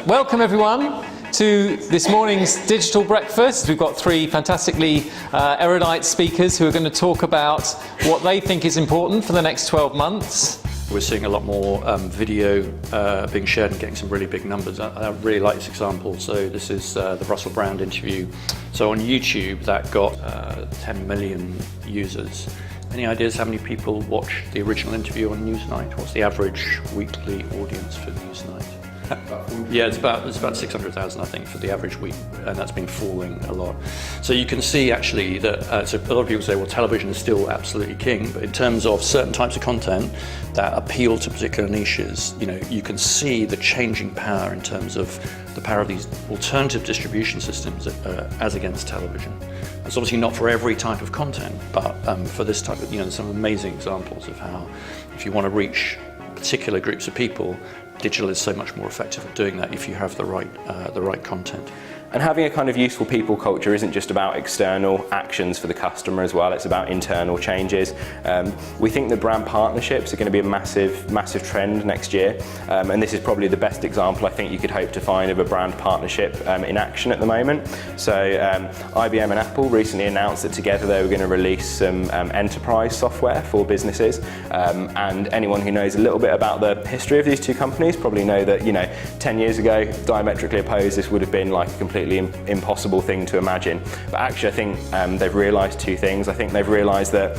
Welcome everyone to this morning's digital breakfast. We've got three fantastically erudite speakers who are going to talk about what they think is important for the next 12 months. We're seeing a lot more video being shared and getting some really big numbers. I really like this example. So this is the Russell Brand interview. So on YouTube that got 10 million users. Any ideas how many people watch the original interview on Newsnight? What's the average weekly audience for Newsnight? Yeah, it's about 600,000, I think, for the average week, and that's been falling a lot. So you can see actually that so a lot of people say, well, television is still absolutely king, but in terms of certain types of content that appeal to particular niches, you can see the changing power in terms of the power of these alternative distribution systems as against television. It's obviously not for every type of content, but for this type of, there's some amazing examples of how, if you want to reach particular groups of people, digital is so much more effective at doing that if you have the right content. And having a kind of useful people culture isn't just about external actions for the customer as well, it's about internal changes. We think that brand partnerships are going to be a massive trend next year, and this is probably the best example I think you could hope to find of a brand partnership in action at the moment. So IBM and Apple recently announced that together they were going to release some enterprise software for businesses, and anyone who knows a little bit about the history of these two companies probably know that 10 years ago, diametrically opposed, this would have been like a completely impossible thing to imagine. But actually I think they've realised two things. I think they've realised that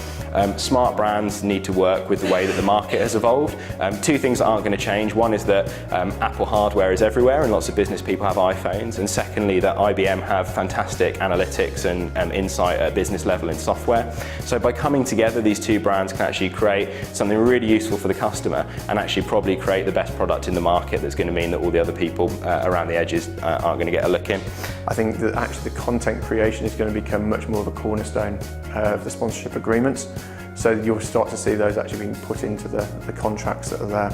smart brands need to work with the way that the market has evolved. Two things that aren't going to change. One is that Apple hardware is everywhere and lots of business people have iPhones, and secondly that IBM have fantastic analytics and insight at business level in software. So by coming together, these two brands can actually create something really useful for the customer and actually probably create the best product in the market that's going to mean that all the other people around the edges aren't going to get a look in. I think that actually the content creation is going to become much more of a cornerstone of the sponsorship agreements. So you'll start to see those actually being put into the contracts that are there.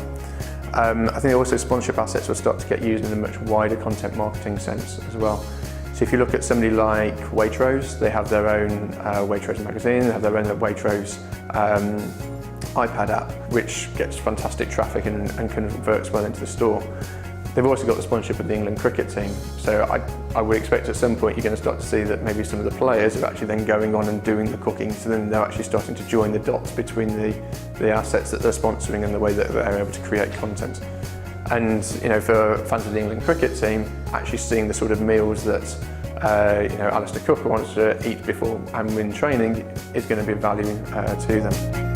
I think also sponsorship assets will start to get used in a much wider content marketing sense as well. So if you look at somebody like Waitrose, they have their own Waitrose magazine, they have their own Waitrose iPad app, which gets fantastic traffic and converts well into the store. They've also got the sponsorship of the England cricket team, so I would expect at some point you're going to start to see that maybe some of the players are actually then going on and doing the cooking, so then they're actually starting to join the dots between the assets that they're sponsoring and the way that they're able to create content. And for fans of the England cricket team, actually seeing the sort of meals that Alistair Cook wants to eat before and in training is going to be of value to them.